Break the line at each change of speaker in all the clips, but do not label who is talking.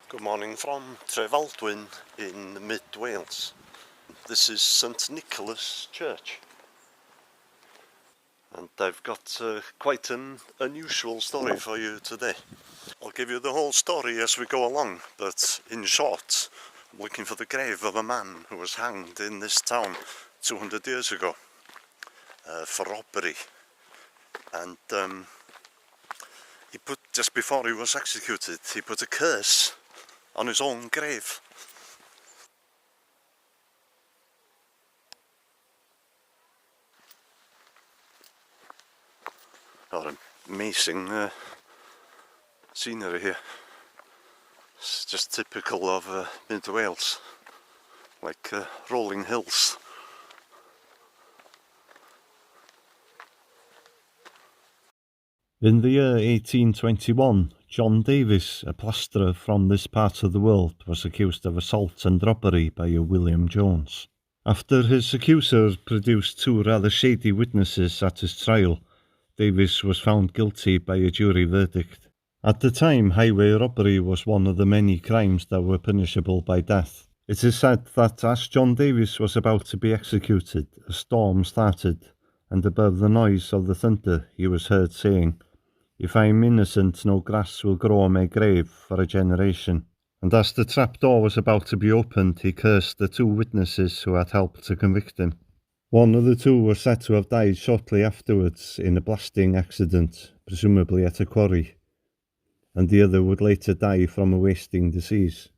Good morning from Trefaldwyn in mid Wales. This is St Nicholas Church, and I've got quite an unusual story for you today. I'll give you the whole story as we go along, but in short, I'm looking for the grave of a man who was hanged in this town 200 years ago for robbery, and just before he was executed, he put a curse on his own grave. Amazing scenery here. It's just typical of mid Wales, like rolling hills.
In the year 1821, John Davies, a plasterer from this part of the world, was accused of assault and robbery by a William Jones. After his accuser produced two rather shady witnesses at his trial, Davies was found guilty by a jury verdict. At the time, highway robbery was one of the many crimes that were punishable by death. It is said that as John Davies was about to be executed, a storm started, and above the noise of the thunder he was heard saying, "If I am innocent, no grass will grow on my grave for a generation." And as the trapdoor was about to be opened, he cursed the two witnesses who had helped to convict him. One of the two was said to have died shortly afterwards in a blasting accident, presumably at a quarry, and the other would later die from a wasting disease.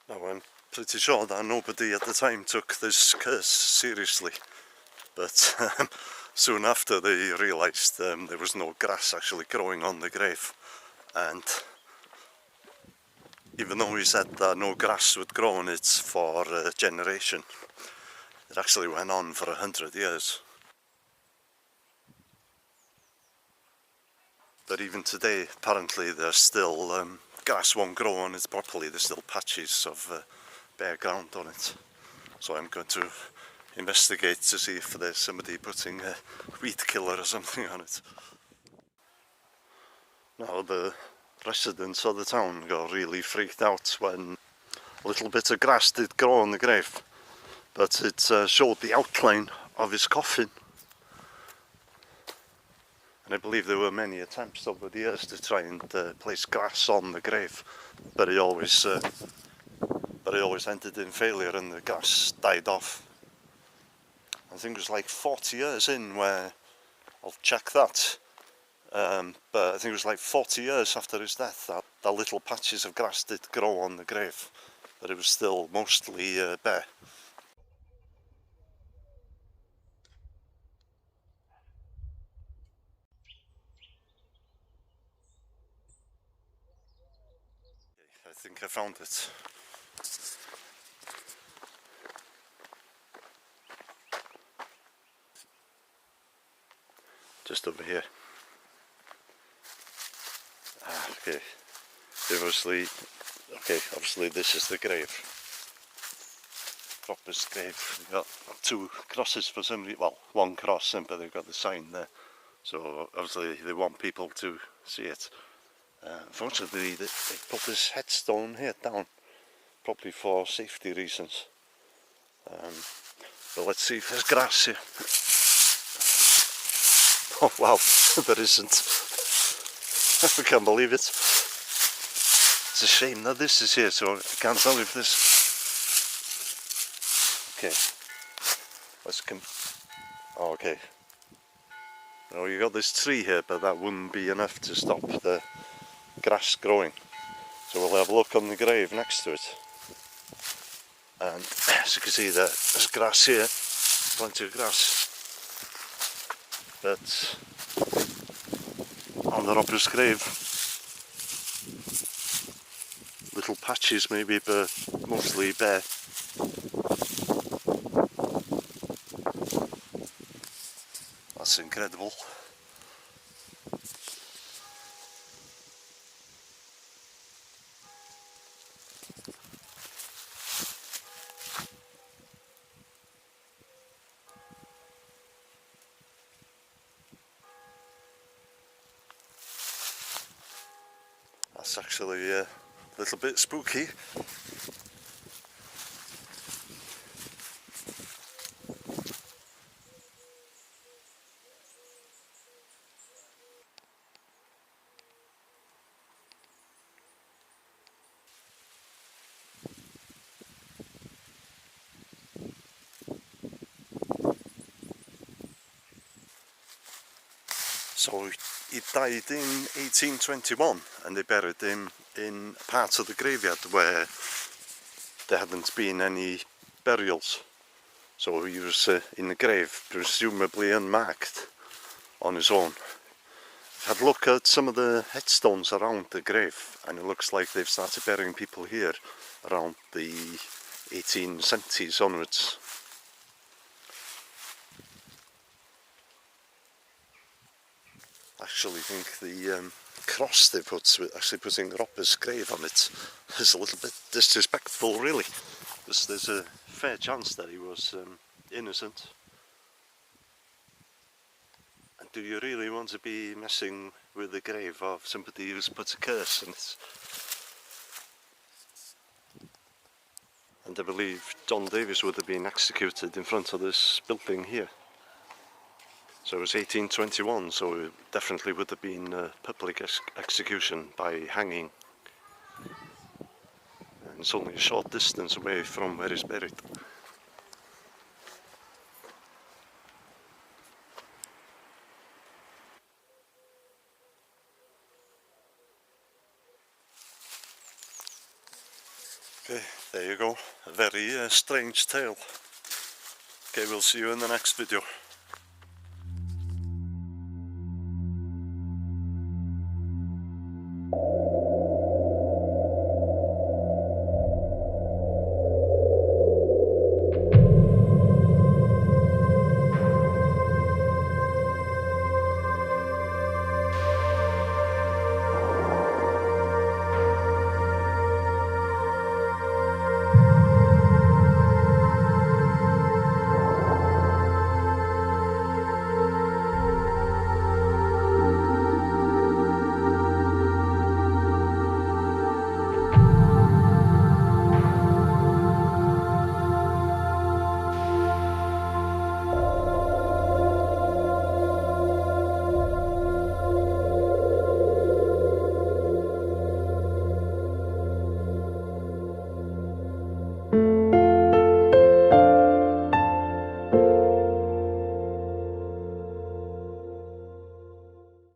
Now, I'm pretty sure that nobody at the time took this curse seriously, but soon after they realised there was no grass actually growing on the grave, and even though he said that no grass would grow on it for a generation, it actually went on for 100 years. But even today, apparently, there's still grass won't grow on it properly. There's still patches of bare ground on it. So I'm going to investigate to see if there's somebody putting a weed killer or something on it. Now, the residents of the town got really freaked out when a little bit of grass did grow on the grave, but it showed the outline of his coffin. And I believe there were many attempts over the years to try and place grass on the grave, but it always ended in failure and the grass died off. I think it was like 40 years in where, I'll check that, but I think it was like 40 years after his death that little patches of grass did grow on the grave, but it was still mostly bare. I think I found it. Just over here. Okay. Obviously this is the grave. Cropper's grave. We've got two crosses for some reason. Well, one cross, but they've got the sign there. So obviously they want people to see it. Unfortunately, they put this headstone here down, probably for safety reasons. But let's see if there's grass here. Oh wow, there isn't. I can't believe it. It's a shame that this is here, so I can't tell if this. Okay, oh, okay. Now you got this tree here, but that wouldn't be enough to stop the grass growing. So we'll have a look on the grave next to it. And as you can see, there's grass here, plenty of grass. But on the robber's grave, little patches maybe, but mostly bare. That's incredible. That's actually little bit spooky. So he died in 1821, and they buried him in a part of the graveyard where there hadn't been any burials. So he was in the grave, presumably unmarked, on his own. I've had a look at some of the headstones around the grave, and it looks like they've started burying people here around the 1870s onwards. I actually think the cross they put, actually putting Robert's grave on it, is a little bit disrespectful, really. Because there's a fair chance that he was innocent. And do you really want to be messing with the grave of somebody who's put a curse on it? And I believe John Davies would have been executed in front of this building here. So it was 1821, so it definitely would have been a public execution by hanging. And it's only a short distance away from where he's buried. Okay, there you go. A very strange tale. Okay, we'll see you in the next video.